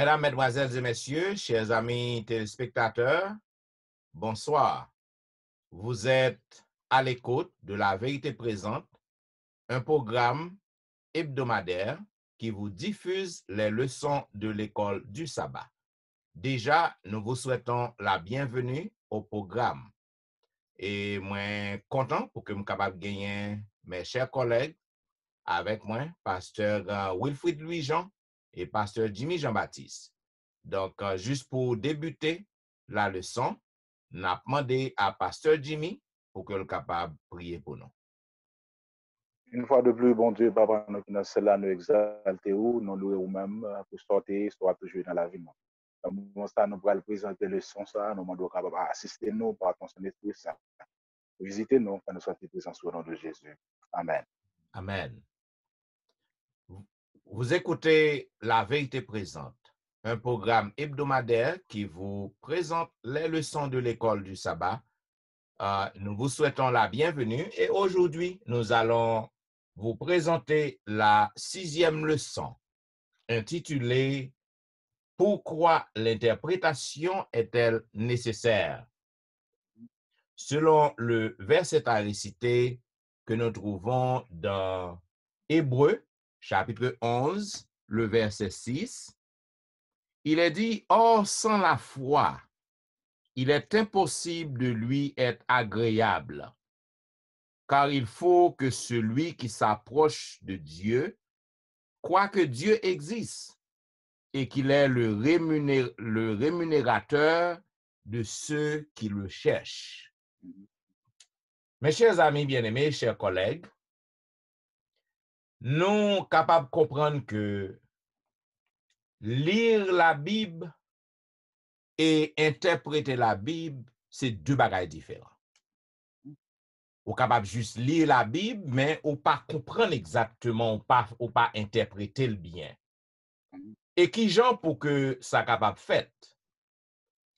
Mesdames, Mesdemoiselles et Messieurs, chers amis téléspectateurs, bonsoir. Vous êtes à l'écoute de La Vérité Présente, un programme hebdomadaire qui vous diffuse les leçons de l'école du sabbat. Déjà, nous vous souhaitons la bienvenue au programme. Et moi, content pour que je sois capable de gagner mes chers collègues avec moi, pasteur Wilfrid Louis-Jean et pasteur Jimmy Jean-Baptiste. Donc, juste pour débuter la leçon, nous avons demandé à pasteur Jimmy pour qu'il soit capable de prier pour nous. Une fois de plus, bon Dieu, Papa, nous qui sommes là, nous exalter ou, nous louer ou même pour sortir, soit toujours dans la vie. Dans ça, nous pourrons présenter le son, ça, nous demandons capable assister nous par ton Saint-Esprit, ça. Visitez nous, quand nous sommes présents au nom de Jésus. Amen. Amen. Vous écoutez La Vérité Présente, un programme hebdomadaire qui vous présente les leçons de l'école du sabbat. Nous vous souhaitons la bienvenue et aujourd'hui, nous allons vous présenter la 6e leçon intitulée « Pourquoi l'interprétation est-elle nécessaire ?» Selon le verset à réciter que nous trouvons dans Hébreux, chapitre 11, le verset 6, il est dit « Or, sans la foi, il est impossible de lui être agréable, car il faut que celui qui s'approche de Dieu croit que Dieu existe et qu'il est le rémunérateur de ceux qui le cherchent. » Mes chers amis bien-aimés, chers collègues, nous sommes capables de comprendre que lire la Bible et interpréter la Bible, c'est deux bagages différents. Ou capable juste lire la Bible, mais ou pas comprendre exactement, ou pas interpréter le bien. Et qui genre pour que ça capable fait?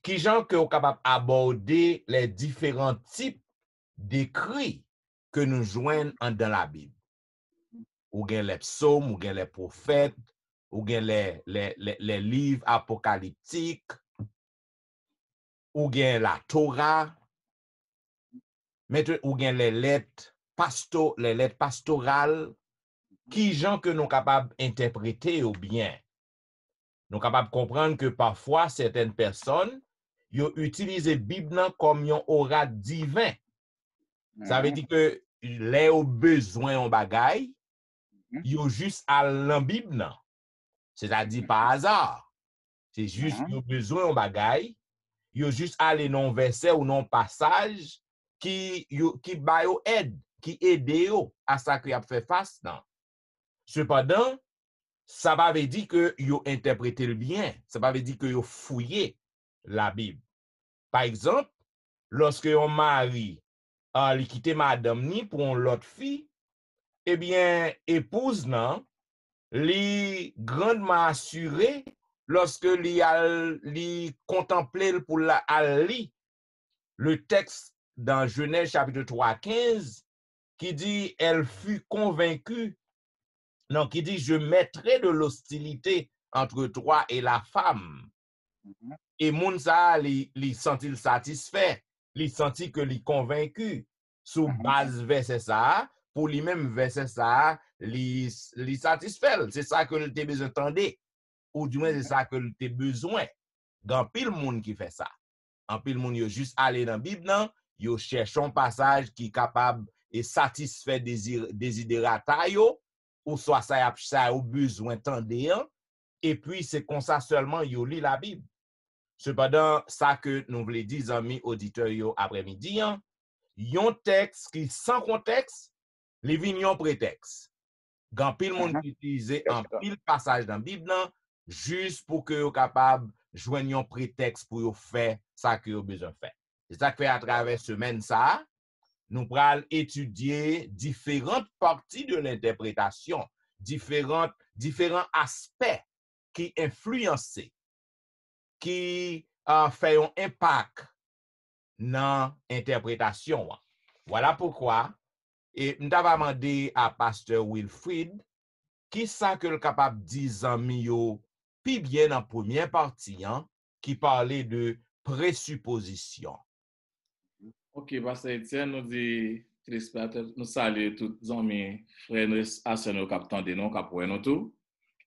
Qui genre que ou capable aborder les différents types d'écrits que nous joignons dans la Bible? Ou gen les psaumes, ou gen les prophètes, ou gen les livres apocalyptiques, ou gen la Torah, ou gen les lettres pastorales, qui gens que nous capables d'interpréter ou bien. Nous capables de comprendre que parfois certaines personnes yo utilisent Bible comme un aura divin. Ça veut dire que les au besoin en bagaille, yo juste à la Bible. C'est-à-dire par hasard. C'est juste yo besoin en bagaille, yo juste aller dans verset ou non passage qui ba yo aide, qui aide yo à ça que y a fait face non. Cependant, ça va veut dire que yo interprété le bien, ça va veut dire que yo fouillé la Bible. Par exemple, lorsque un mari a quitté madame ni pour une autre fille, eh bien épouse non, li grandement assuré lorsque li contemplait pour la ali le texte dans Genèse chapitre 3, 15 qui dit elle fut convaincue, non, qui dit je mettrai de l'hostilité entre toi et la femme. Et moun sa li senti satisfait, li senti que li convaincu sous base verset ça pour lui-même verset ça li satisfait, c'est ça que l'était besoin d'entendre ou du moins c'est ça que l'était besoin. Gan pile moun qui fait ça. En pile moun yo juste aller dans Bible nan, yo cherche un passage qui capable et satisfait desiderata yo ou soit ça au besoin tendre et puis c'est comme ça seulement yo lit la Bible. Cependant, ça que nous voulons dire, amis auditeurs, yo après-midi, yon texte qui sans contexte, les vignes prétexte. Gan pile monde qui utilise un pile passage dans la Bible, juste pour que vous capable joindre un prétexte pour faire ça que vous besoin faire. C'est ça que fait à travers semaine ça, nous allons étudier différentes parties de l'interprétation, différents aspects qui influencent, qui fait un impact dans l'interprétation. Voilà pourquoi, et nous avons demandé à pasteur Wilfrid, qui ça que le capable 10 ans mieux pi bien dans la première partie, hein, qui parlait de présupposition. Ok, Pasteur Etienne, nous dit, nous saluons tous les amis, frères et sœurs, nous captons des noms, nous tout.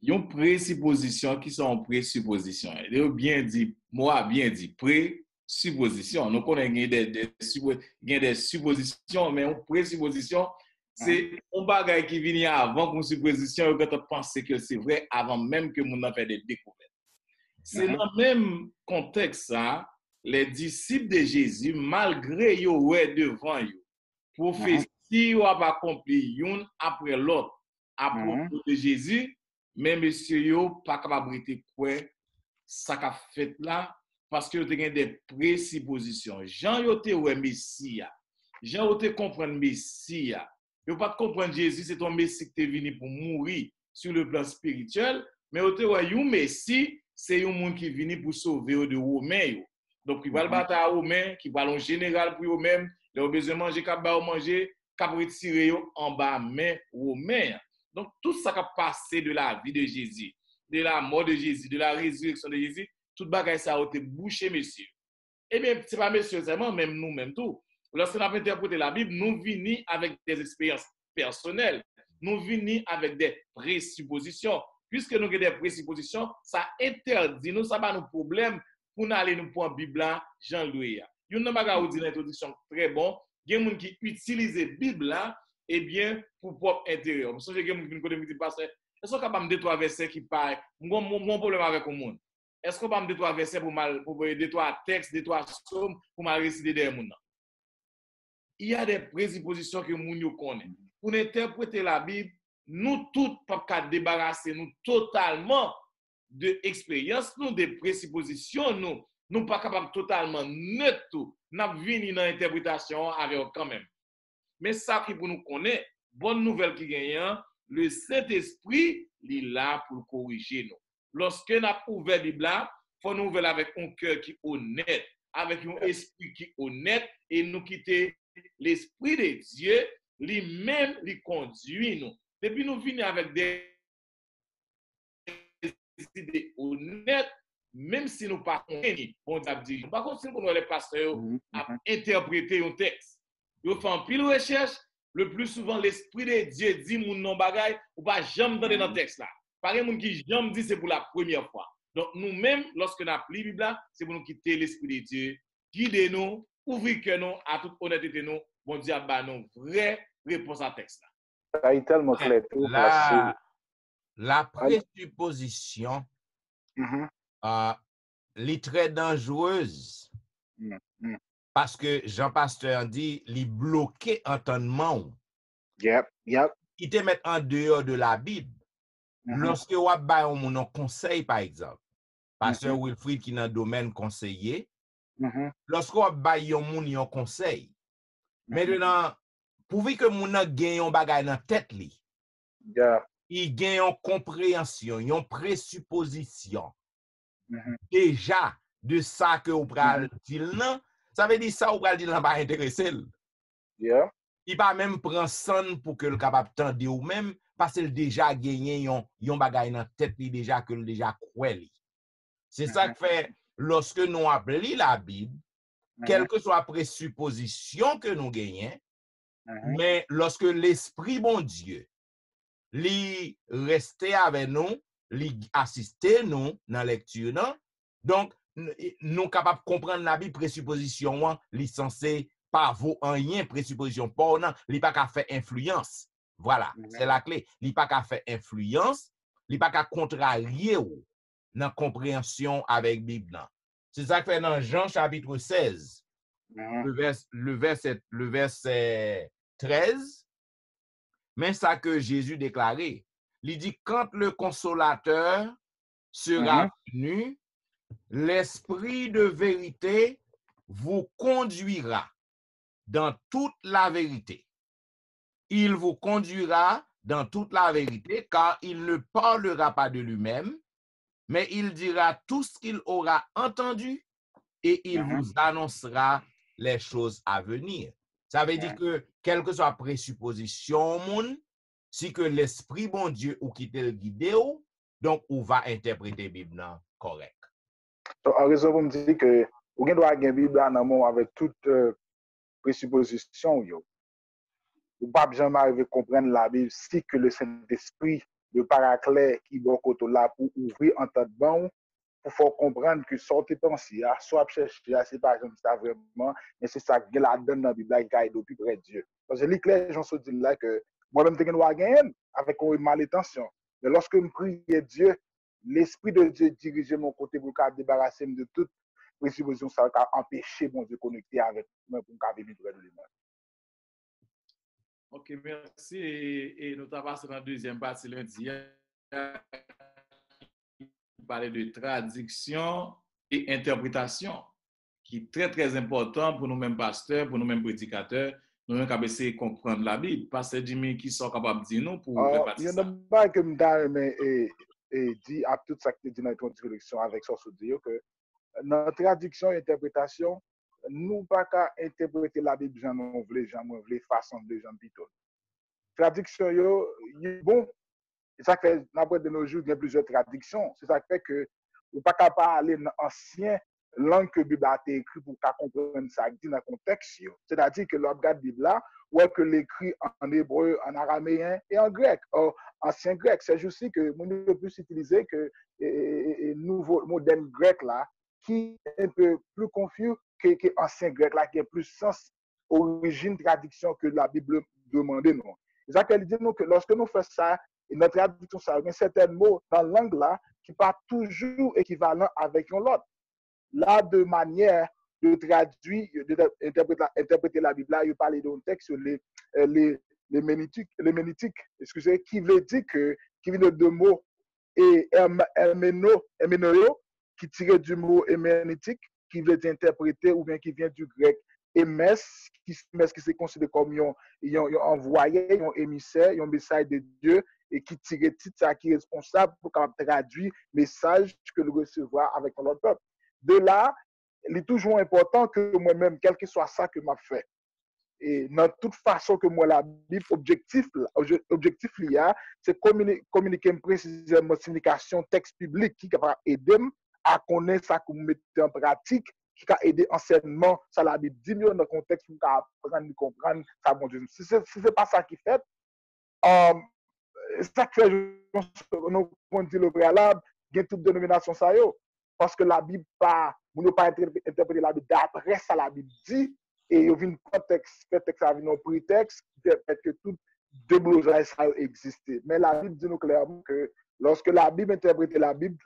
Yon présupposition qui sont présupposition. Il bien dit, moi bien dit, présupposition. Nous connaissons des suppositions, mais une présupposition, c'est un bagage qui vient avant qu'une supposition, quand on pense que c'est vrai avant même que nous avons fait des découvertes. C'est dans le même contexte, ça, les disciples de Jésus, malgré yo ouais devant yo, prophétie ou a accompli une après l'autre à propos de Jésus, mais monsieur yo pas capable de quoi ça qu'a fait là parce que yo te gen des présuppositions. Jean yo te ouais Messie, Jean yo te comprendre Messie, yo pas comprendre Jésus c'est ton Messie qui est venu pour mourir sur le plan spirituel, mais yo te ouais yon Messie c'est un monde qui est venu pour sauver de Romains. Donc, il va le battre à Romains, qui va en général pour eux-mêmes, ils ont besoin de manger, cap manger, cap retirer en bas main Romains. Donc, tout ça qui a passé de la vie de Jésus, de la mort de Jésus, de la résurrection de Jésus, tout bagage ça a été bouché, messieurs. Eh bien, ce n'est pas messieurs seulement, même nous, même tout. Lorsqu'on a interprété la Bible, nous venons avec des expériences personnelles, nous venons avec des présuppositions. Puisque nous avons des présuppositions, ça interdit nous, ça va nous problème pour nous aller nous prendre la Bible Jean-Louis. Il y a un dit l'introduction très bon. Il y a des gens qui utilisent la Bible eh bien, pour propre intérêt. Je sais que les gens qui disent, pasteur, est-ce qu'on peut me dire trois versets qui parlent? Mon problème avec le monde. Est-ce qu'on peut me dire trois versets pour dire trois textes, dire trois psaumes pour mal réciter des gens? Il y a des présuppositions que nous connaissons. Pour interpréter la Bible, nous tous pas débarrasser nous totalement de expérience, nous de présuppositions, nous pas capables totalement neutre tout, n'a venu dans l'interprétation avec quand même. Mais ça qui pour nous connaître, bonne nouvelle qui gagne, le Saint-Esprit il est là pour corriger nous. Lorsque nous avons ouvert la Bible, il faut nous ouvrir avec un cœur qui est honnête, avec un esprit qui est honnête et nous quitter l'esprit de Dieu, lui-même lui conduit nous. Depuis nous venons avec des idées honnêtes, même si nous ne pas bon Dieu. Par contre, si nous les pasteurs à interpréter un texte, ils font pile recherche, le plus souvent l'esprit de Dieu dit mon non bagaille ou pas jamais dans le texte là. Par exemple, qui jamais dit c'est pour la première fois. Donc nous-mêmes, lorsque nous appelons la Bible, c'est pour nous quitter l'esprit de Dieu, guider nous, ouvrir que nous à toute honnêteté nous, bon Dieu a nous vraie réponse à texte là. Ça est tellement clair. La présupposition est très dangereuse parce que Jean-Pasteur dit il bloqué entendement. Yep. Il te met en dehors de la Bible. Lorsque vous avez un conseil, par exemple, Pasteur Wilfrid qui est dans le domaine conseiller, lorsque vous avez un conseil, maintenant, pour que vous ayez un bagage dans la tête, il gagne une compréhension, une présupposition déjà de ça que vous pral dire non, ça veut dire ça vous pral dire non pas intéressé. Il pas même prendre son pour que le capable tendre ou même parce qu'il déjà gagné yon bagay dans tête li déjà que déjà croit li. C'est ça que fait lorsque nous appelons la Bible, quelle que soit la présupposition que nous gagnons, mais lorsque l'esprit bon Dieu li rester avec nous, li assister nous dans la lecture, non? Donc, nous capables de comprendre la Bible, présupposition, li censé pas vaut rien, présupposition, pas non, li pas qu'à faire influence. Voilà, c'est la clé. Li pas qu'à faire influence, li pas qu'à contrarier ou dans compréhension avec Bible. C'est ça que fait dans Jean chapitre 16, le verset 13. Mais ça que Jésus déclarait, il dit quand le consolateur sera venu, l'esprit de vérité vous conduira dans toute la vérité. Il vous conduira dans toute la vérité car il ne parlera pas de lui-même, mais il dira tout ce qu'il aura entendu et il vous annoncera les choses à venir. Ça veut dire que, quelle que soit la présupposition au monde, si que l'esprit bon Dieu ou qui te guide, Donc, on va interpréter la Bible correct. Donc, en raison, vous me dites que vous doit avoir une Bible en amont avec toute présupposition. Ou pas jamais arriver à comprendre la Bible si que le Saint-Esprit, le paraclet qui est côté là pour ouvrir en tête bon, pour faire comprendre que sortir penser, soit chercher, c'est pas comme ça vraiment, mais c'est ça que la donne dans la Bible qui est depuis près de Dieu. Parce que les gens se disent là que moi-même, je dois gagner avec une malintention. Mais lorsque je prie Dieu, l'Esprit de Dieu dirige mon côté pour débarrasser de toute présupposition, ça va empêcher mon Dieu de connecter avec moi pour me vivre près de lui-même. Ok, merci. Et nous avons passé dans la deuxième partie lundi. On parlait de traduction et interprétation, qui est très, très important pour nous-mêmes pasteurs, pour nous-mêmes prédicateurs, nous-mêmes qui essayer de comprendre la Bible. Pasteur Jimmy, qui sont capables de dire nous pour répartir ça? Il y a un pas que je dis à tout ça que tu dis dans l'introduction avec ça, je dis que dans la traduction et interprétation, nous pas qu'à interpréter la Bible, j'en voulais, façon de gens plutôt. Traduction, bon, c'est ça fait, après de nos jours, il y a plusieurs traductions. C'est ça qui fait que vous pas capable aller dans l'ancien langue que la Bible a été écrite pour comprendre ça dans le contexte. C'est-à-dire que l'on regarde la Bible là, ou que l'écrit en hébreu, en araméen et en grec, ancien grec. C'est juste que nous ne plus utiliser que nouveau moderne grec là, qui est un peu plus confus que ancien grec là, qui a plus sens, origine, traduction que la Bible demandait nous. C'est ça qu'elle dit nous que lorsque nous faisons ça, et notre traduction, ça a certains mots dans la langue là qui pas toujours équivalent avec l'autre. Là, de manière de traduire, d'interpréter la Bible, là, il parlait d'un texte sur les ménitiques, excusez, qui veut dire que, qui vient de deux mots, et herménoio, qui tire du mot héménitique, qui veut dire interpréter, ou bien qui vient du grec émes, qui s'est considéré comme un envoyé, un émissaire, un message de Dieu, et qui tire titre ça, qui est responsable pour traduire le message que nous recevons avec notre peuple. De là, il est toujours important que moi-même, quel que soit ça que je fait, et dans toute façon que moi, la Bible, objectif c'est communiquer précisément signification texte public qui va aider à connaître ça que vous mettez en pratique, qui va aider enseignement, ça la Bible dit dans le contexte pour apprendre, comprendre ça, bon Dieu. Si c'est pas ça qui fait, ça qui fait, nous pouvons dire le préalable, il y a toute dénomination ça yo. Parce que la Bible pas, nous ne pas interpréter la Bible d'après ça la Bible dit, et il y a un contexte, peut-être un prétexte, peut-être que tout déblosage ça existe. Mais la Bible dit nous clairement que lorsque la Bible interprète la Bible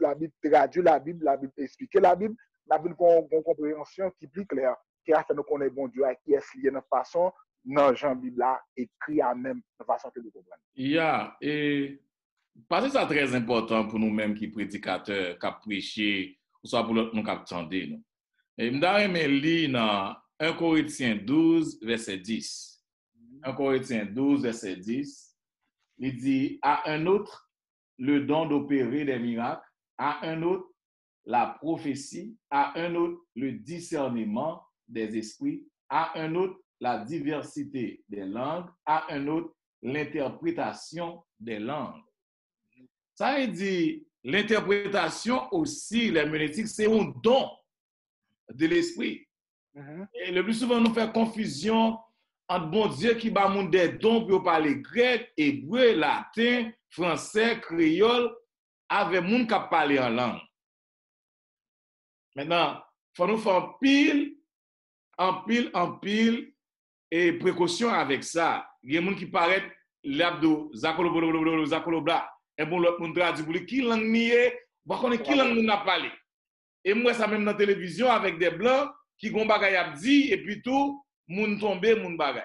traduit la Bible explique la Bible a une compréhension qui est plus claire, qui a fait nous connaître bon Dieu, qui est lié de façon, dans Jean Bible là, écrit à même de façon que nous comprenons. Et parce que c'est très important pour nous-mêmes qui prédicateurs, qui prêchent, ou soit pour nous qui attendons. Et je vais lire dans 1 Corinthiens 12, verset 10. 1 Corinthiens 12, verset 10, il dit, à un autre, le don d'opérer des miracles, à un autre, la prophétie, à un autre, le discernement des esprits, à un autre, la diversité des langues, à un autre, l'interprétation des langues. Ça veut dire, l'interprétation aussi, l'herméneutique, c'est un don de l'esprit. Et le plus souvent, nous faisons confusion entre bon Dieu qui va nous des dons pour parler grec, hébreu, latin, français, créole, avec les gens qui parlent en langue. Maintenant, il faut nous faire en pile, et précaution avec ça. Il y a des gens qui paraissent l'abdo, zakolobla, et bon, l'autre monde traduit pour lui, qui langue nié, on connaît qui langue nous a parlé. Et moi, ça même dans la télévision avec des blancs qui ont bagay a dit, et puis tout, moun tombe, moun bagay.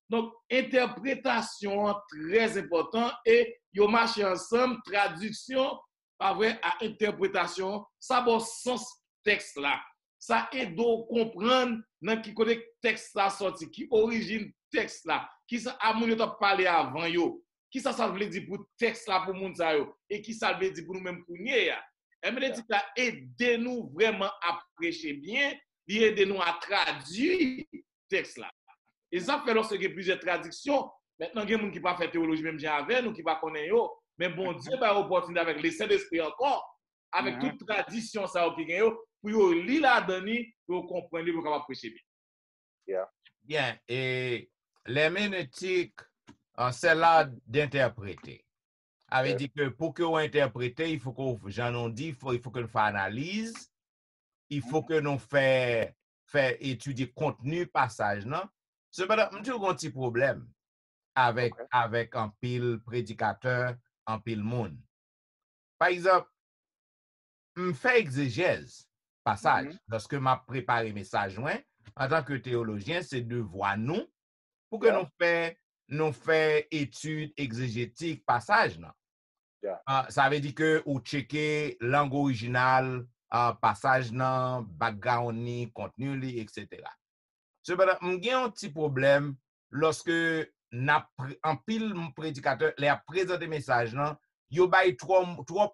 Donc, interprétation très important, et yo marché ensemble, traduction, pas vrai, à interprétation, ça bon sens texte là. Ça aide à comprendre dans qui côté texte là sorti, qui origine texte là, qui ça a moun yo t'a parlé avant yo, qui ça veut dire pour texte là pour moun sa yo, et qui ça veut dire pour nous même kounye ya. Et me dit ça aide nous vraiment à prêcher bien, aide nous à traduire texte là. Et ça fait lorsque il y a plusieurs traductions, maintenant il y a des gens qui pas fait théologie même avec nous qui pas connaître yo, mais bon Dieu va opportunité avec les Saint-Esprit encore, avec toute tradition ça qui gagne pour yo li la dani pour comprendre pour capable prêcher bien. Bien, et les ménétiques, c'est là d'interpréter. Avait dit que pour que vous interprétez, il faut que, j'en ai dit, il faut que nous fassions analyse, il faut que nous fassions étudier contenu, passage, non? Cependant, nous avons un petit problème avec un pile prédicateur, un pile monde. Par exemple, je fais exégèse, passage. Lorsque je préparé message, en tant que théologien, c'est devoir nous pour que nous fassions études exégétiques, passage, non? Ça veut dire que vous checkez langue originale, passage, non, background, ni, contenu, etc. Cependant, j'ai un petit problème lorsque un pile prédicateur les a présenté message, non, yo bay trop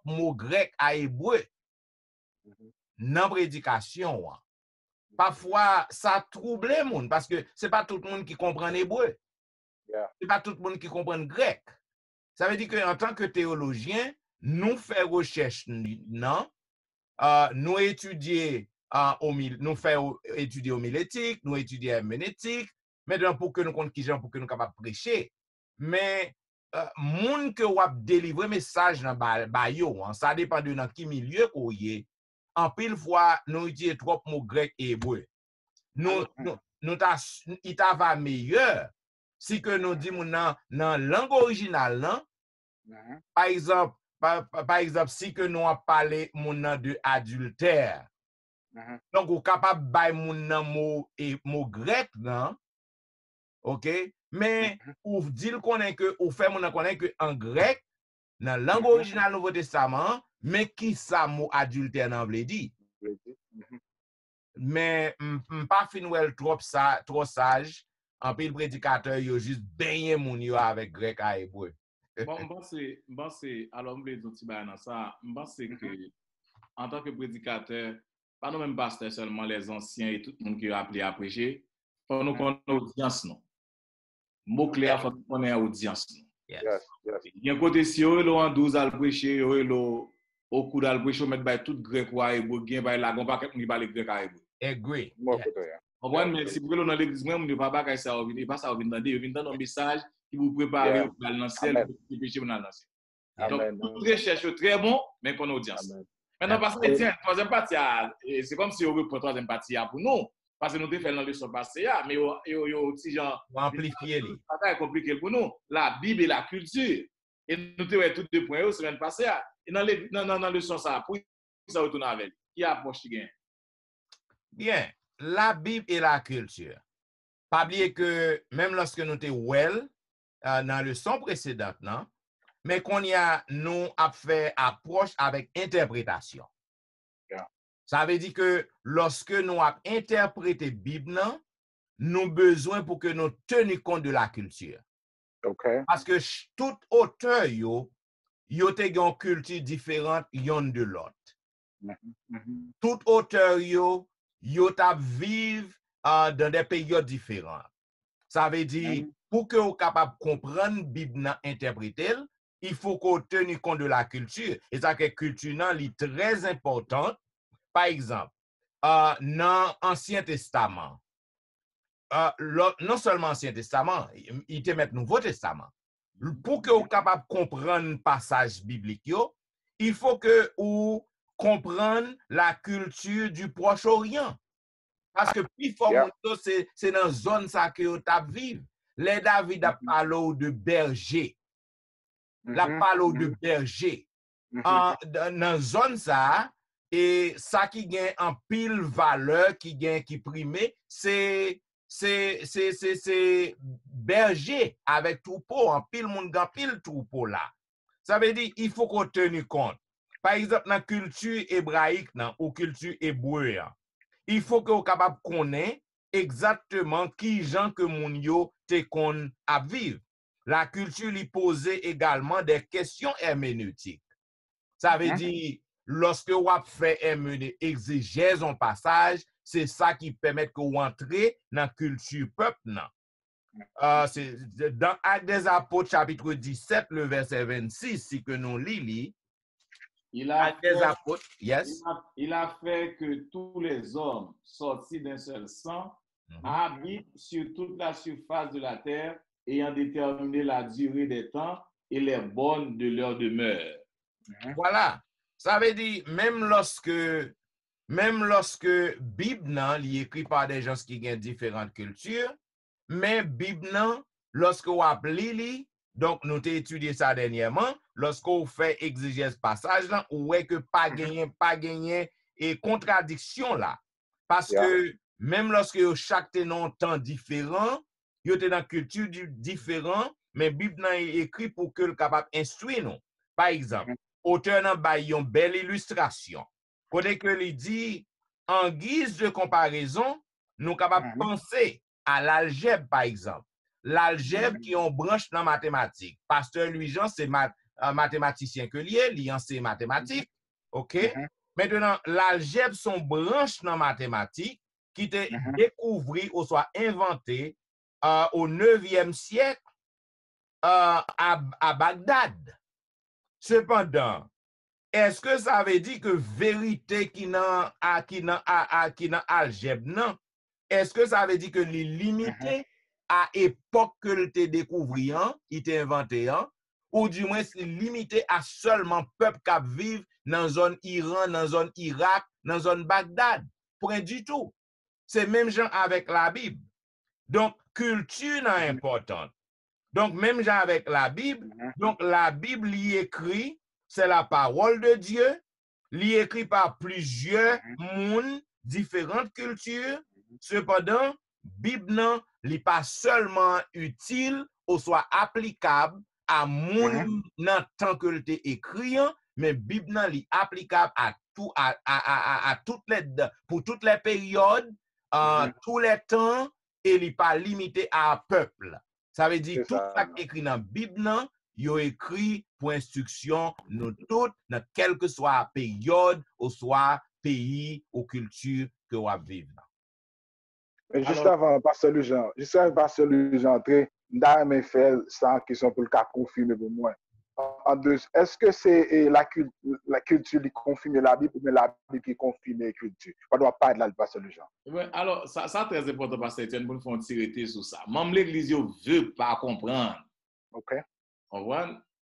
mots grecs à hébreu dans prédication. Parfois, ça trouble les gens parce que c'est pas tout le monde qui comprend l'hébreu. C'est pas tout le monde qui comprend le grec. Ça veut dire qu'en tant que théologien, nous faisons recherche, non? Nous étudier nous faisons étudier homilétique, nous étudier herméneutique, maintenant pour que nous compte qui gens pour que nous capables prêcher. Mais moun que ou a délivrer message dans ba yo, ça dépend de dans qui milieu qu'on y est. En pile fois nous utilisons trop mots grecs et hébreux. Il va meilleur si que nous disons dans langue originale, non? Par exemple, si que nous avons parlé de adultère, donc vous capable de mot grec, non? OK? Mais ou dire que ou fait que en grec, dans la langue originale Nouveau Testament, mais qui ça mot adultère nan vle di? Mais pas finwel trop sage, en pile prédicateur yo juste baigner moun yo avec grec à hébreu. Bon, alors, je vais dire ça, je pense que, en tant que prédicateur, pas nous même pasteurs seulement, les anciens et tout le monde qui a appelé à prêcher, il faut nous connaître l'audience. Mot clair, il faut nous connaître l'audience. Il y a un côté, si vous avez en 12 à prêcher, vous avez au coup d'al prêcher, vous mettez tout grec ou hébreu, vous avez la gompa qui parle grec à hébreu. Agree. Mais si vous voulez dans l'église, moi, je ne vais pas ça, vous ne pas ça, vous venez dans un message qui vous prépare pour le lancer, pour pécher pour le lancer. Donc, toute recherche est très bon, mais pour l'audience. Maintenant, parce que tiens, troisième partie, c'est comme si on veut pour troisième partie pour nous, parce que nous avons fait la leçon passée, mais il y a aussi genre. Amplifier. C'est compliqué pour nous. La Bible et la culture. Et nous avons tous deux points la semaine passée. Et dans la leçon, ça, pour ça, retourne avec. Qui approche qui gagne? Bien. La Bible et la culture. Pas oublier que même lorsque nous étions dans la leçon précédente, non? Mais qu'on y a, nous a fait approche avec interprétation. Ça veut dire que lorsque nous avons interprété la Bible, nous avons besoin pour que nous tenions compte de la culture. Parce que tout auteur, yo te une culture différente yon de l'autre. Tout auteur, yo ta vivre dans des périodes différentes. Ça veut dire, pour que vous capable de comprendre la Bible interpréter, il faut qu'on tienne compte de la culture. Et ça que la culture est très importante. Par exemple, dans l'Ancien Testament, non seulement l'Ancien Testament, il te met le Nouveau Testament. Pour que vous capable de comprendre le passage biblique, il faut que vous compreniez la culture du Proche-Orient. Parce que plus fort, c'est dans la zone que vous vivez. Les David a parlé de berger. La parole de berger. Dans la zone ça, et ça qui gagne en pile valeur, qui gagne, qui prime, c'est berger avec troupeau, en pile monde gagne pile troupeau là. Ça veut dire, il faut qu'on tienne compte. Par exemple, dans la culture hébraïque, ou culture hébreu, il faut que vous capable de connaître exactement qui gens que moun yo te kon à vivre. La culture lui posait également des questions herméneutiques. Ça veut dire, lorsque vous fait exégèse en passage, c'est ça qui permet que vous entrez dans la culture peuple. c'est dans Actes des Apôtres, chapitre 17, le verset 26, si que nous lisons, Actes des Apôtres, yes. Il a fait que tous les hommes sortis d'un seul sang habitent sur toute la surface de la terre, ayant déterminé la durée des temps et les bornes de leur demeure. Voilà. Ça veut dire, même lorsque Bible nan, est écrit par des gens qui ont différentes cultures, mais Bible nan, lorsque vous appelez, donc nous avons étudié ça dernièrement, lorsque vous faites exégèse passage là, vous voyez que pas gagné et contradiction là. Parce que même lorsque chaque tenant temps différent, vous êtes dans culture différent, mais Bible nan est écrit pour que le capable instruire nous. Par exemple, auteur nan bay yon belle illustration. Côté que il dit, en guise de comparaison, nous capables de penser à l'algèbre, par exemple. L'algèbre qui est en branche dans mathématiques. Pasteur Louis-Jean, c'est mathématicien que lié, c'est mathématiques. OK? Maintenant, l'algèbre sont branche dans mathématiques qui était découvert ou soit inventé au 9e siècle à Bagdad. Cependant, est-ce que ça veut dire que vérité qui n'a algèbre non? Est-ce que ça veut dire que les limité à époque que le t'est découvert, il t'est inventé, ou du moins c'est limité à seulement peuple qui vivent dans zone Iran, dans zone Irak, dans zone Bagdad? Point du tout. C'est même genre avec la Bible. Donc, culture est importante. Donc, même genre avec la Bible, donc la Bible y écrit, c'est la parole de Dieu, li écrit par plusieurs mondes, différentes cultures. Cependant, Bible non, li pas seulement utile ou soit applicable à monde nan tant que le écrit, mais Bible non li applicable à tout à toutes les pour toutes les périodes, tous les temps et li pas limité à un peuple. Ça veut dire tout ça qui est écrit dans la Bible non, yo écrit pour instruction nous toutes dans quelle que soit la période ou soit pays ou culture que vous vivez. Juste avant Pasteur Louis-Jean, entrer, dans mes faits, sans question pour le cas confirmer pour moi. En deux, est-ce que c'est la culture qui confirme la Bible ou bien la Bible qui confirme la culture? On ne doit pas être là, le Pasteur Louis-Jean. Ouais, alors, ça très important, Pasteur Etienne, pour nous faire tirer sur ça. Même l'Église ne veut pas comprendre. OK.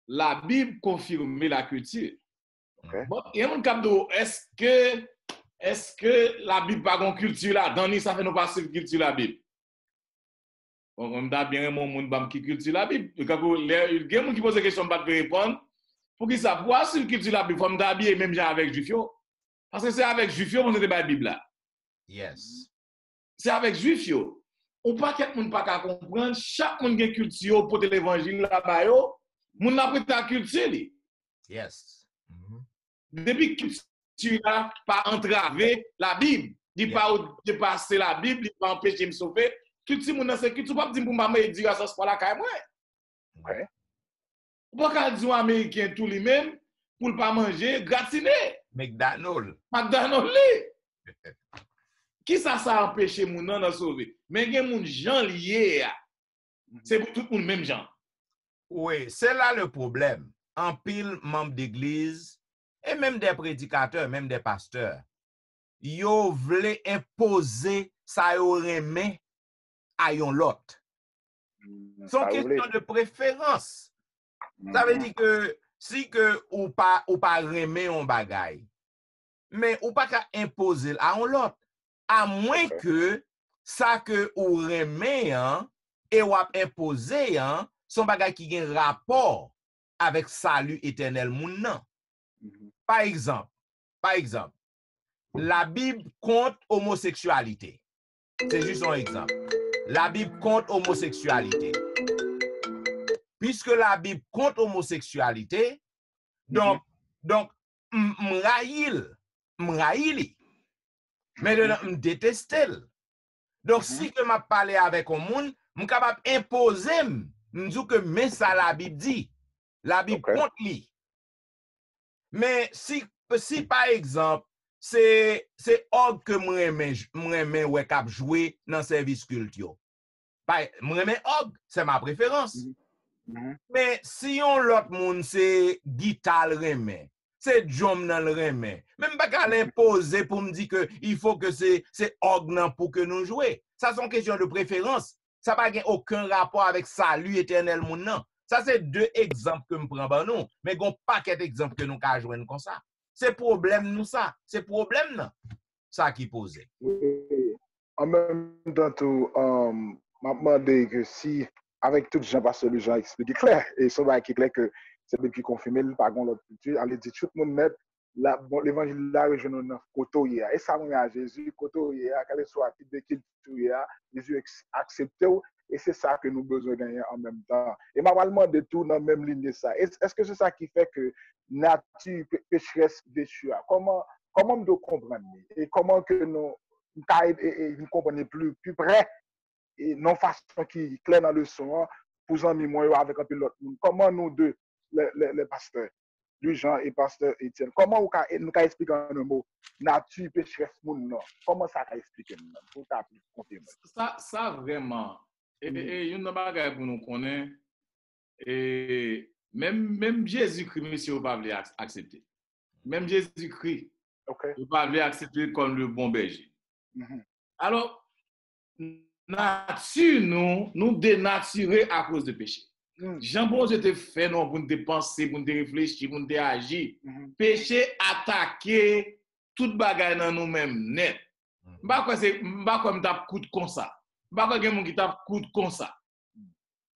La Bible confirme la culture. Okay. Bon, il y a un cap de est-ce que la Bible pas une culture là? Dans ça fait nous pas sur culture la Bible. On t'a bien mon monde bam qui culture la Bible. Quand il y a des gens qui posent des questions pas de répondre. Pour qu'ils savent voir sur culture la Bible, faut me d'habiller même avec Juifio. Parce que c'est avec Juifio qu'on débat la Bible là. Yes. C'est avec Juifio. On pas quelqu'un pas qu'à comprendre, chaque monde qui culture pour l'évangile là-bas yo. Moun n'a pris ta culture. Yes. Depuis que tu n'as pas entravé la Bible, il pas dépasser la Bible, il pas empêcher de me sauver. Culture moun c'est culture pas dire pour maman et dire ça c'est pas la caille moi. Ouais. Pas dire américain tout lui-même pour pas manger gratiné. McDonald's. Qui ça empêcher moun nan sauver? Mais gen moun gens liés. C'est pour tout le monde même gens. Oui, c'est là le problème. En pile membres d'église et même des prédicateurs, même des pasteurs, yo vle imposer ça yo remet à yon lot. C'est une question de préférence. Ça veut dire que si que ou pas remet on bagay, mais ou pas qu'à imposer à on lot, à moins que ça que ou remet et ou a imposer son bagay qui a un rapport avec salut éternel moun nan. Par exemple, la Bible compte homosexualité. C'est juste un exemple. La Bible compte homosexualité. Puisque la Bible compte homosexualité, donc m'raïli. Mais m'détestel. Donc si que m'a parlé avec un monde, m'capable imposer m'dou que mais ça la Bible dit. La Bible compte li. Mais si par exemple, c'est orgue que m'remen ouais k'ap jouer dans service culte yo. Moi, mais Og, c'est ma préférence. Mhm. Mais si on l'autre monde, c'est guitare remè, c'est drum dans le remè, même pas qu'à l'imposer pour me dire que il faut que c'est Og nan pour que nous jouer. Ça, c'est une question de préférence. Ça n'a pas aucun rapport avec salut éternel moun nan. Ça, c'est deux exemples que je prends par nous. Mais il y a un paquet d'exemples que nous avons jouer comme ça. C'est problème nous ça. C'est problème non. Ça qui pose. En même temps, tout, m'a demandé que si, avec tout Jean, parce que les gens expliquent clair, et ça va être clair que c'est depuis confirmé, par contre, l'autre culture, allez dire tout le monde net, l'évangile là, je ne côté, et ça, on a Jésus, côté, quel soit type de culture, Jésus accepté, et c'est ça que nous avons besoin de gagner en même temps. Et m'a demandé tout dans la même ligne de ça. Est-ce que c'est ça qui fait que nature pécheresse déchue? Comment nous devons comprendre? Et comment que nous nous comprenons plus près et non façon qui est claire dans le son pour amis moi avec un peu l'autre monde. Comment nous deux, les pasteurs, lui Jean et pasteur Étienne, comment nous expliquer en un mot nature pécheresse moun non? Comment ça expliquer pour ta ça vraiment et une bagage pour nous connaître et même Jésus-Christ monsieur pas voulu accepter. Même Jésus-Christ il pas voulu accepter comme le bon berger. Alors nature nous dénaturer à cause de péché. Jean bon je te fait non pour nous penser, pour nous réfléchir, pour nous agir. Péché attaquer toute bagaille dans nous-mêmes net. M'pa quoi me tape coûte comme ça. M'pa quoi gen moun qui tape coûte comme ça.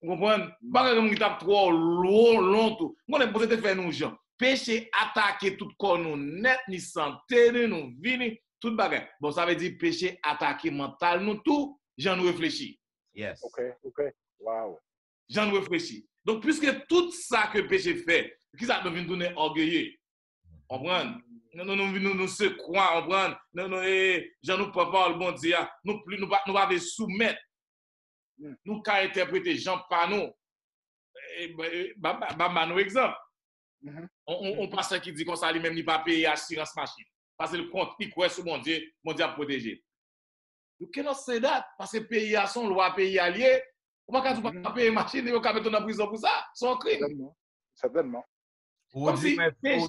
Vous comprenez? M'pa quoi gen moun qui tape trop long tout. On est posé te faire nous gens. Péché attaquer tout corps nous net ni santé nous vini toute bagaille. Bon ça veut dire péché attaquer mental nous tout, j'en nous réfléchis. Yes. OK. Wow. J'en nous réfléchis. Donc puisque tout ça que péché fait, qui ça nous vient donner orgueilleux. Comprendre? Nous se croire, comprendre? J'en nous parle bon Dieu, nous pas soumettre. Nous qu'à interpréter Jean par nous. Bah nous exemple. On passe qui dit qu'on ça lui-même ni pas payer assurance machine. Parce que le compte il croit sur mon Dieu a protégé. You cannot say that parce que pays à son loi pays allié. Comment quand tu pas payer machine et on va mettre en prison pour ça? C'est un crime. Certainement. Ou du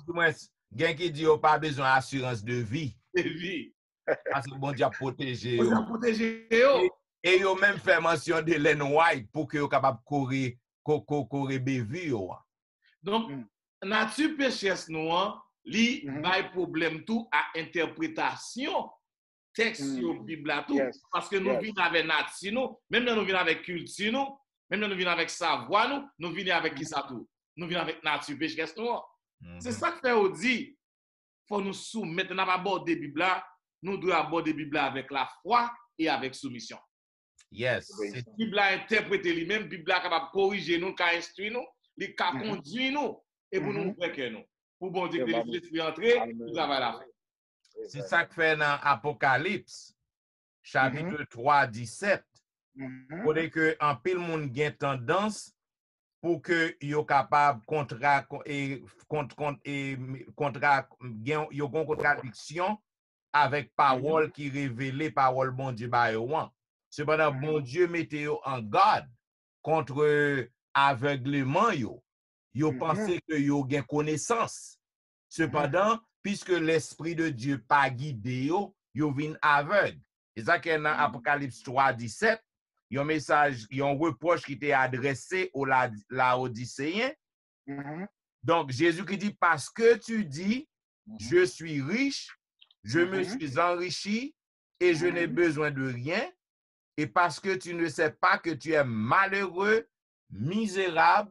moins gen qui dit pas besoin d'assurance de vie. De vie. Parce que bon Dieu a protégé. Bon Dieu a protégé. Et yo même fait mention de Ellen White pour que yo capable courir bévu. Donc nature pécheresse nous li bay problème tout à interprétation texte sur Bible tout parce que nous venons avec nature nous, même nous venons avec culture nous, même nous venons avec savoir nous venons avec qui ça tout. Nous venons avec nature pécheresse nous. C'est ça que fait on dit faut nous soumettre n'a pas aborder Bible nous devons aborder Bible avec la foi et avec soumission. Yes. Bible a interprété lui-même, Bible a capable corriger nous, qu'a instruire nous, il a conduire nous et pour nous faire que nous. Pour bon Dieu que l'esprit entrer, nous travaillons la fait. C'est ça que fait dans Apocalypse chapitre 3 17. Pour que en pile monde gagne tendance pour que yo capable contradiction avec parole qui révélée parole bon Dieu ba yo. Cependant bon Dieu mettez yo en garde contre aveuglement yo. Yo pensez que yo gain connaissance. Cependant puisque l'esprit de Dieu pas guidé yo vinn aveugle. C'est ça qu'il y a dans Apocalypse 3 17. Il y a un message, il y a un reproche qui était adressé aux Laodicéens. Donc, Jésus qui dit, parce que tu dis, je suis riche, je me suis enrichi et je n'ai besoin de rien, et parce que tu ne sais pas que tu es malheureux, misérable,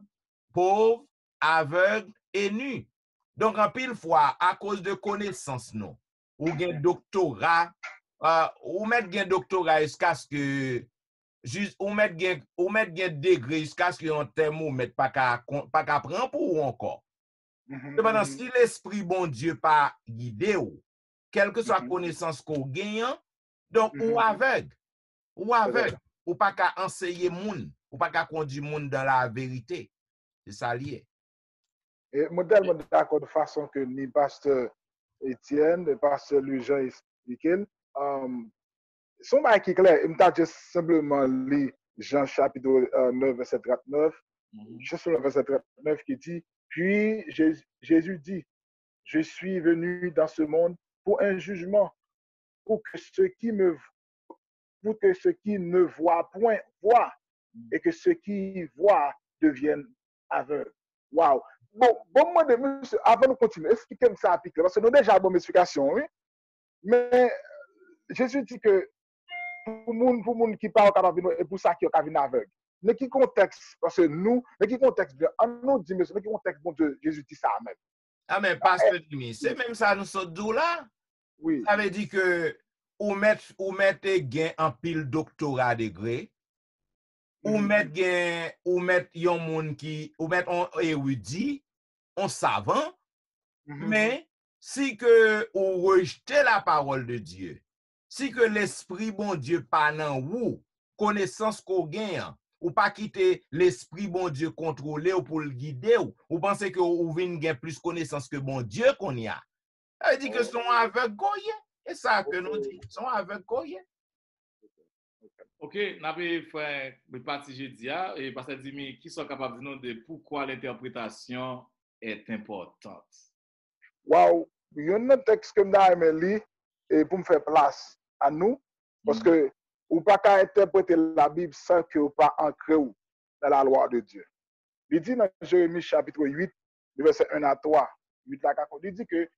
pauvre, aveugle et nu. Donc, en pile fois, à cause de connaissances, non, ou gen doctorat, ou mettre gen doctorat jusqu'à ce que juste ou mettre gen degré jusqu'à ce que on terme ou mettre pas qu'à prendre pour ou encore. Cependant, si l'esprit bon Dieu pas guidé ou, quelle que soit connaissance qu'on gagne, donc ou aveugle, ou pas qu'à enseigner moun, ou pas qu'à conduire moun dans la vérité. C'est ça lié. Et modèle d'accord de façon que ni pasteur Étienne, ni pasteur Louis-Jean expliqué, son bail qui clair, il m'a juste simplement lu Jean chapitre 9, verset 39, juste le verset 39 qui dit, puis Jésus dit, je suis venu dans ce monde pour un jugement, pour que ceux qui ne voient point voient, et que ceux qui voient deviennent aveugles. Wow. Bon, moi, monsieur, avant de continuer, expliquez-moi ça applique, parce que nous déjà avons une explication, oui. Mais Jésus dit que pour les gens qui parlent capable et pour ça qui est capable aveugle. Mais qui contexte, parce que nous, mais qui contexte bien, nous dit, monsieur, mais qui contexte, bon Dieu, Jésus dit ça même. Ah, mais pasteur Jimmy, c'est même ça nous sommes d'où là? Oui. Ça veut dire que ou mettre gain en pile doctorat degré, ou mettre yon moun qui, ou mettre un érudit, un savant, mais si que ou rejeter la parole de Dieu, si que l'esprit bon Dieu pas nan ou, connaissance qu'on gagne, ou pas quitter l'esprit bon Dieu contrôler ou pour le guider, ou pensez que ou vin gain plus connaissance que bon Dieu qu'on y a. Ça veut dire que sont aveugles goye. Et ça que nous dit, sont aveugles goye. Ok, n'avez fait partie jeudi et parce que dit qui sont capables de nous de pourquoi l'interprétation est importante. Wow, il y a un texte que je aimé et pour me faire place à nous parce que ou pas qu'à interpréter la Bible sans que ou pas ancré dans la loi de Dieu. Il dit dans Jérémie chapitre 8, verset 1 à 3, 8 à 4, il dit que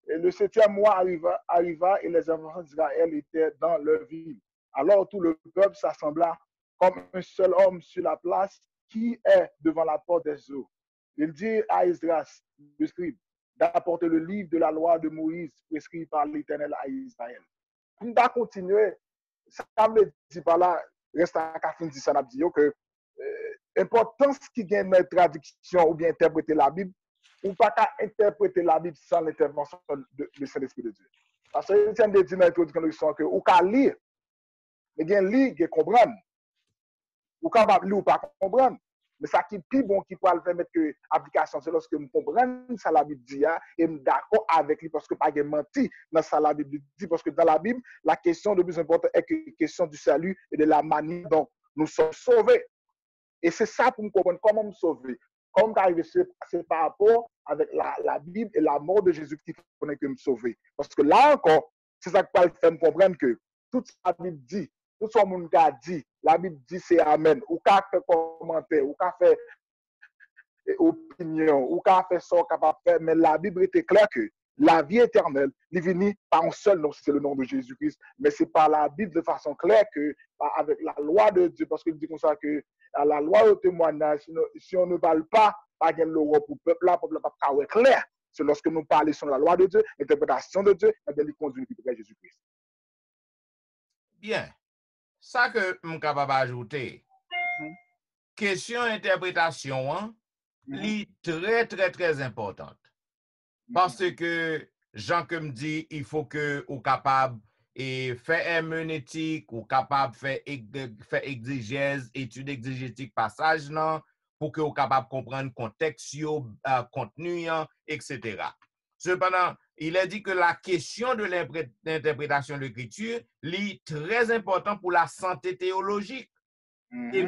le 7e mois arriva et les enfants d'Israël étaient dans leur ville. Alors tout le peuple s'assembla comme un seul homme sur la place qui est devant la porte des eaux. Il dit à Esdras, le scribe, d'apporter le livre de la loi de Moïse prescrit par l'Éternel à Israël. Pour nous continuer, ça me dit par là, reste à Kafin dit ça, dit que l'importance qui gagne dans la traduction ou bien interpréter la Bible, ou pas qu'à interpréter la Bible sans l'intervention du Saint-Esprit de Dieu. Parce que c'est un des dit dans l'introduction que ou qu'à lire, mais bien lire et comprendre. Ou capable lire ou pas comprendre. Mais ça qui est plus bon qui peut le faire mettre que application, c'est lorsque je comprends ça la Bible dit et je suis d'accord avec lui parce que pas de menti dans ça la Bible dit. Parce que dans la Bible, la question le plus importante est la question du salut et de la manière dont nous sommes sauvés. Et c'est ça pour me comprendre comment me sauver. Comment arriver, c'est par rapport avec la Bible et la mort de Jésus qui fait que me sauver. Parce que là encore, c'est ça qui peut faire me comprendre que tout ce que la Bible dit, tout ce que monde a dit, la Bible dit c'est Amen. Ou qu'à faire commentaire, ou qu'à faire opinion, ou qu'à faire ça, capable de faire. Mais la Bible était claire que la vie éternelle, il vient par un seul nom, c'est le nom de Jésus-Christ. Mais c'est par la Bible de façon claire que, avec la loi de Dieu, parce qu'il dit comme ça que à la loi au témoignage, si on ne parle pas, pas de l'Europe pour le peuple là pas clair. C'est lorsque nous parlons sur la loi de Dieu, l'interprétation de Dieu, et bien il conduit plus près de Jésus-Christ. Bien. Ça que je suis capable d'ajouter, question interprétation, hein, très, très, très importante. Parce que, Jean que me dit, il faut que vous capable et faire herméneutique, ou capable faire exégèse, étude exégétique passage, non, pour que vous capable comprendre contexte, contenu, etc. Cependant, il est dit que la question de l'interprétation de l'écriture est très importante pour la santé théologique et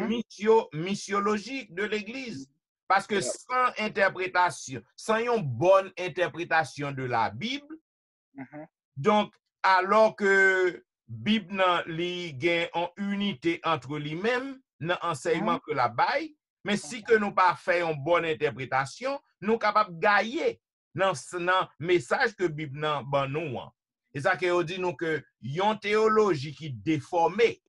missiologique de l'Église. Parce que sans interprétation, sans une bonne interprétation de la Bible, donc, alors que Bible n'a en unité entre lui-même, dans l'enseignement que la baille, mais si que nous pas fait une bonne interprétation, nous sommes capables de gagner dans le message que Bible n'a ban nous. Et ça que dit nous que une théologie qui déformée,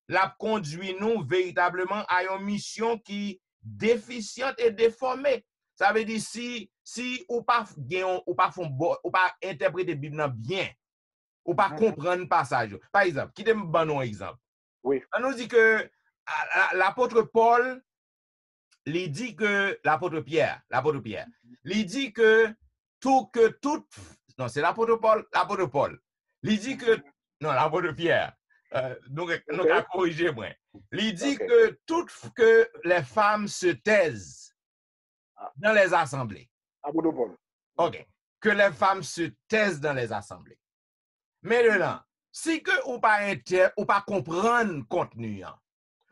la conduit nous véritablement à une mission qui déficiente et déformée. Ça veut dire si ou pas interpréter Bible bien, ou pas comprendre passage. Par exemple, qui donne un exemple. Oui. On nous dit que l'apôtre Paul, il dit que l'apôtre Pierre, il dit que tout, non, c'est l'apôtre Paul, il dit que, non, l'apôtre Pierre, donc, à corriger moi. Il dit que tout que les femmes se taisent dans les assemblées. Apôtre Paul. OK. Que les femmes se taisent dans les assemblées. Maintenant, si que ou pas comprendre contenu,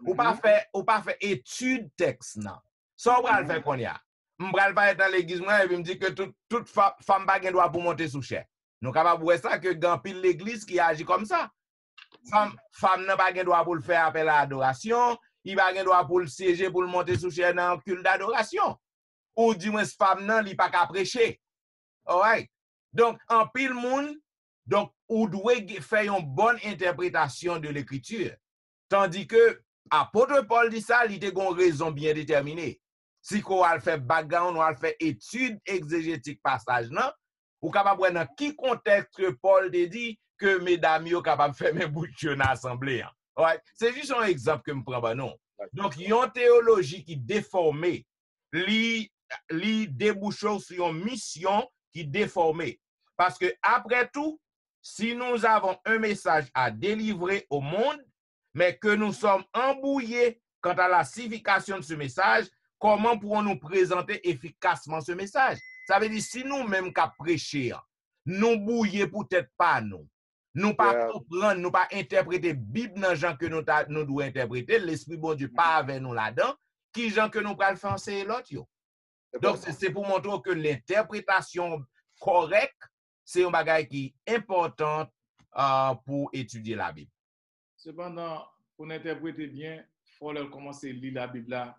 Ou pas fait étude texte nan. Ça on va le faire qu'on y a. M'bral pas être dans l'église moi et puis me dit que toute femme pas gen droit pour monter sous chair. Nous capable voir ça que grand pile l'église qui agit comme ça. Femme n'a pas gen droit pour le faire appel à adoration, il pas gen droit pour le siéger pour le monter sous chair dans culte d'adoration. Ou du moins femme nan li pas qu'à prêcher. Alright. Donc en pile monde donc ou doit faire une bonne interprétation de l'écriture. Tandis que apôtre Paul dit ça, il a une raison bien déterminée. Si on a fait background, on a fait étude exégétique passage, non? Ou capable dans qui contexte que Paul dit que mesdames yo capable faire mes bouches dans l'assemblée. Ouais, c'est juste un exemple que me prend non. Donc il y a une théologie qui déformée, li débouche sur une mission qui déformée. Parce que après tout, si nous avons un message à délivrer au monde, mais que nous sommes embrouillés quant à la signification de ce message, comment pourrons-nous présenter efficacement ce message? Ça veut dire, si nous-mêmes qu'à prêcher, nous bouillons peut-être pas nous. Nous pas comprendre, nous pas interpréter Bible dans gens que nous devons interpréter, l'Esprit bon Dieu pas avec nous là-dedans, qui gens que nous pas le faire enseigner l'autre. Donc, c'est pour montrer que l'interprétation correcte, c'est un bagage qui est important pour étudier la Bible. Cependant, pour interpréter bien, il faut commencer à lire la Bible là.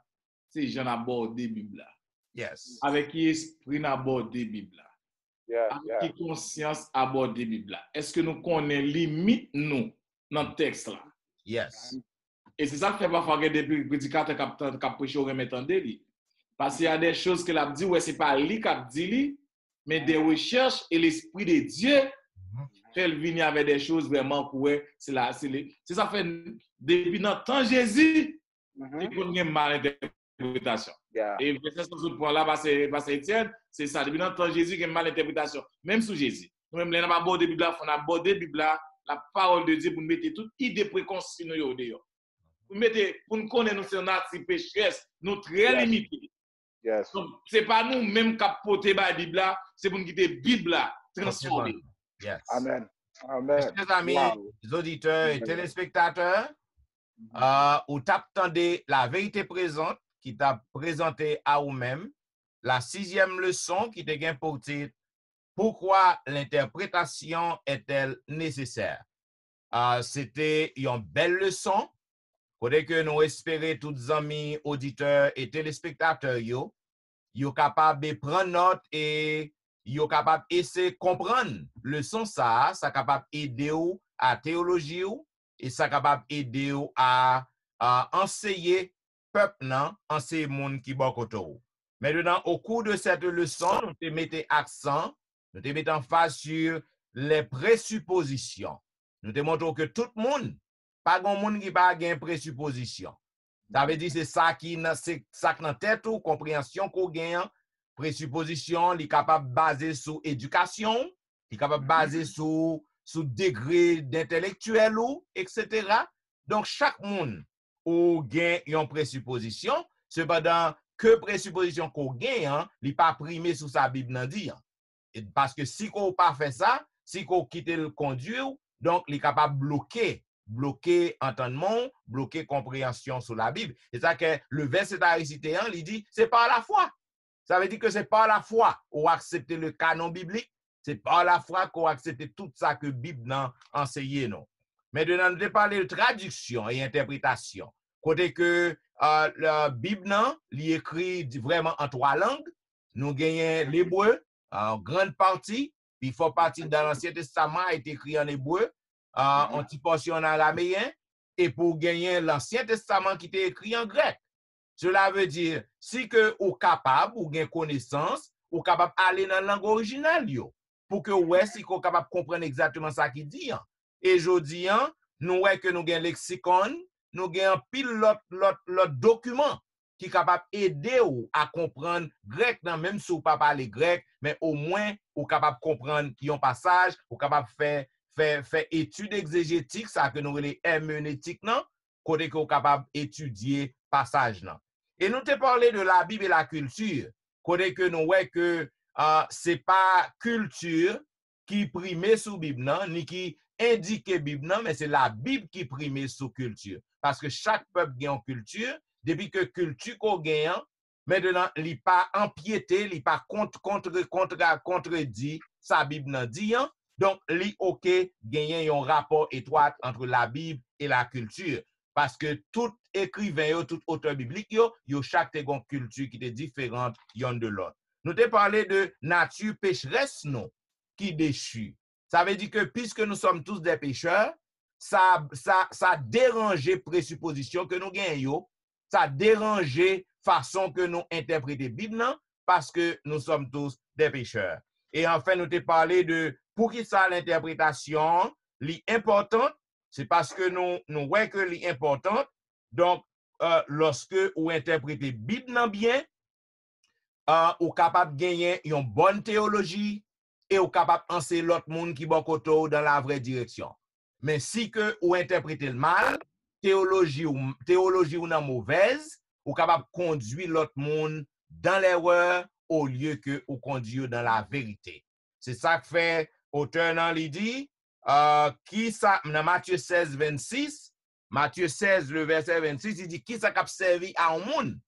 C'est gens aborder la Bible là. Yes. Avec qui esprit aborder la Bible là. Avec qui conscience aborder la Bible là. Est-ce que nous connaissons limite nous dans le texte là? Yes. Et c'est ça que fait parfois que des prédicateurs qui prêchent au remettre en délit. Parce qu'il y a des choses que l'a dit, ouais, c'est pas lui qui a dit, mais des recherches et l'esprit de Dieu fait venir avec des choses vraiment ouais, c'est ça fait depuis notre temps Jésus et qu'on a une malinterprétation. Et c'est ce point là parce Étienne, c'est ça depuis notre temps Jésus qui a une malinterprétation même sous Jésus. Nous même les n'a pas abordé Bible là, on a abordé Bible là, la parole de Dieu pour mettre toute idée préconçue nous dehors. Pour nous connaître nous c'est un pécheresse, nous très limité. Yes. Donc c'est pas nous même qui porter la Bible là, c'est pour nous quitter Bible là transformer. Yes. Amen. Amen. Chers amis, auditeurs et téléspectateurs, ou t'attendez la vérité présente qui t'a présenté à vous-même, la 6e leçon qui te gagne pour titre pourquoi l'interprétation est-elle nécessaire? C'était une belle leçon. Côté que nous espérons tous les amis, auditeurs et téléspectateurs, yo capable de prendre note et yo capable essayer de comprendre leçon ça capable aider ou à théologie ou et ça capable aider ou à enseigner peuple nan, enseigner monde qui bon côté ou. Maintenant au cours de cette leçon, nous te mettons accent, nous te mettons en face sur les présuppositions. Nous te montrons que tout le monde pas grand monde qui pas gain présupposition. Ça veut dire c'est ça qui dans tête ou compréhension qu'on gagne. Présupposition, il est capable de baser sur éducation, il est capable de baser sur degré d'intellectuel ou etc. Donc chaque monde ou gagne une présupposition, cependant que présupposition qu'on gagne, il n'est pas primé sous sa Bible nan dit. Parce que si qu'on pas fait ça, si qu'on quitte le conduire, donc il est capable de bloquer entendement, bloquer compréhension sur la Bible. C'est ça que le verset récité, il dit, c'est par la foi. Ça veut dire que c'est par la foi qu'on accepte le canon biblique, c'est par la foi qu'on accepte tout ça que la Bible n'a enseigné. Non. Maintenant, nous allons parler de traduction et interprétation. Côté que la Bible n'a écrit vraiment en 3 langues. Nous gagnons l'hébreu en grande partie, puis il faut partie dans l'Ancien Testament est écrit en hébreu. En petite portion en araméen, et pour gagner l'Ancien Testament qui est écrit en grec. Cela veut dire, si que ou capable, ou gain connaissance, ou capable aller dans la langue originale, pour que ouais, si qu'on capable comprendre exactement ça qui dit. Et jodi, nous ouais que nous gain lexicon, nous gain pile l'autre document qui est capable aider ou à comprendre grec, même si ou pas parler grec, mais au moins ou capable comprendre un passage, ou capable faire étude exégétique, ça que nous les herméneutique, non? Côté qu'on est capable d'étudier passage, non? Et nous te parlé de la Bible et la culture, côté que nous voyons que c'est pas culture qui prime sous Bible, non? Ni qui indiqué Bible, non, mais c'est la Bible qui prime sous culture. Parce que chaque peuple gagne une culture, depuis que culture qu'on gagne, maintenant, il n'est pas empiété, il n'est pas contredit sa Bible nan dit, hein? Donc, li ok gagner un rapport étroit entre la Bible et la culture. Parce que tout écrivain, tout auteur biblique, yo chaque te gon culture qui est différente yon de l'autre. Nous te parlé de nature pécheresse, non, qui déchue. Ça veut dire que puisque nous sommes tous des pécheurs, ça dérange présupposition que nous gagnons, ça dérange façon que nous interprétons la Bible, parce que nous sommes tous des pécheurs. Et enfin, nous te parlé de pour qui ça l'interprétation, l'importante, c'est parce que nous voyons que l'importante. Donc, lorsque vous interprétez la Bible bien, vous êtes capable de gagner une bonne théologie et vous êtes capable d'enseigner l'autre monde qui est dans la vraie direction. Mais si que vous interprétez le mal, théologie ou non mauvaise, vous êtes capable de conduire l'autre monde dans l'erreur au lieu que vous conduire dans la vérité. C'est ça que fait auteur dans l'idée, qui ça, dans Matthieu 16, 26, Matthieu 16, le verset 26, il dit qui ça cap servi à un monde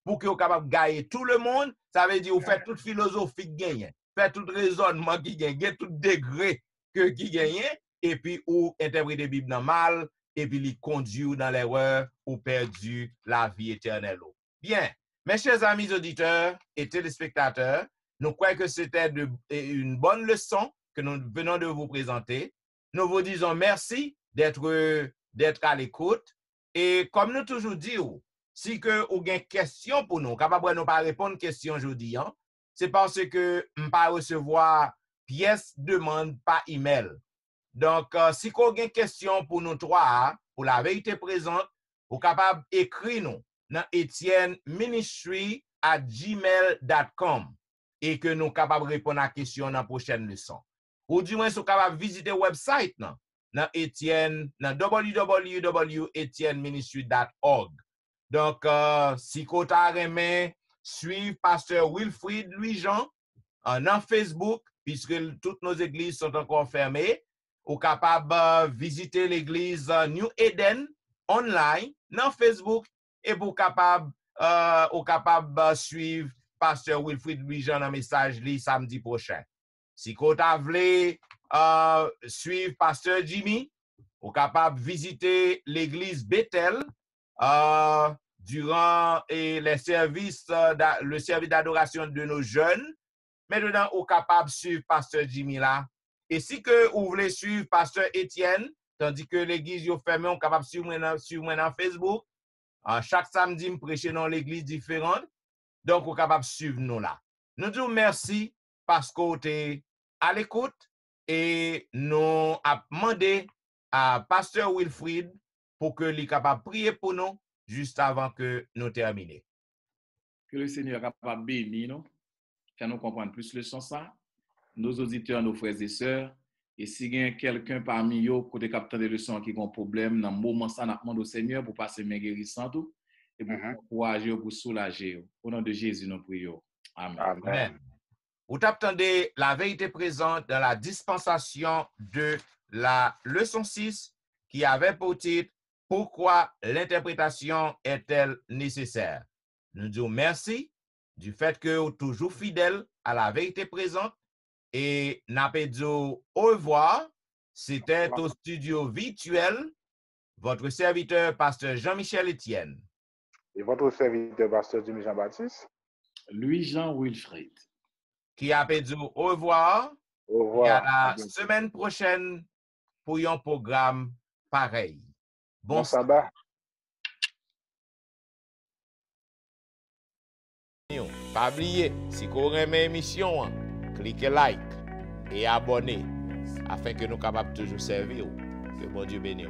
pour que vous capable de gagner tout le monde. Ça veut dire vous faites toute philosophie qui gagne, faites tout raisonnement qui gagne, tout degré qui gagne, et puis ou interpréter la Bible mal, et puis les conduire dans l'erreur ou perdu la vie éternelle. Bien, mes chers amis auditeurs et téléspectateurs, nous croyons que c'était une bonne leçon que nous venons de vous présenter. Nous vous disons merci d'être à l'écoute. Et comme nous toujours disons, si que vous avez une question pour nous, capable de nous pas répondre question aujourd'hui, hein, c'est parce que nous ne pas recevoir pièce demande par email. Donc, si vous avez une question pour nous trois, pour la vérité présente, vous êtes capable d'écrire nous dans etienneministry@gmail.com et que nous sommes capables de répondre à la question dans la prochaine leçon. Ou du moins, vous êtes capable de visiter le website dans www.etienneministry.org. Donc, si vous avez suivre Pasteur Wilfrid Louis-Jean dans Facebook, puisque toutes nos églises sont encore fermées, vous êtes capable de visiter l'église New Eden online dans Facebook et vous êtes capable de suivre Pasteur Wilfrid Louis-Jean dans message samedi prochain. Si vous voulez suivre Pasteur Jimmy, vous êtes capable de visiter l'église Bethel durant le service d'adoration de nos jeunes. Maintenant, vous êtes capable de suivre Pasteur Jimmy là. Et si que vous voulez suivre Pasteur Étienne, tandis que l'église est fermée, vous êtes capable de suivre dans Facebook. Chaque samedi, je prêche dans l'église différente. Donc, vous êtes capable de suivre nous là. Nous disons merci parce que vous êtes à l'écoute et nous avons demandé à Pasteur Wilfrid pour que lui capable de prier pour nous juste avant que nous terminions. Que le Seigneur est capable de bénir nous, faire nous comprendre plus le sens ça, nos auditeurs, nos frères et sœurs, et si il y a quelqu'un parmi eux qui est capable de leçons qui a un problème, dans le moment ça, nous demandons au Seigneur pour passer mes guérissants et pour encourager, pour soulager. Au nom de Jésus, nous prions. Amen. Amen. Vous attendez la vérité présente dans la dispensation de la leçon 6 qui avait pour titre « Pourquoi l'interprétation est-elle nécessaire ?» Nous disons merci du fait que vous êtes toujours fidèle à la vérité présente et n'a pas dit au revoir. C'était au studio virtuel votre serviteur, Pasteur Jean-Michel Etienne. Et votre serviteur, Pasteur Jimmy Jean-Baptiste. Louis-Jean Wilfrid. Qui a dit au revoir. Au revoir. Et à la semaine prochaine pour un programme pareil. Bon sabbat. Pas oublier, si vous aimez l'émission, cliquez like et abonnez afin que nous soyons capables de toujours servir. Que bon Dieu bénisse.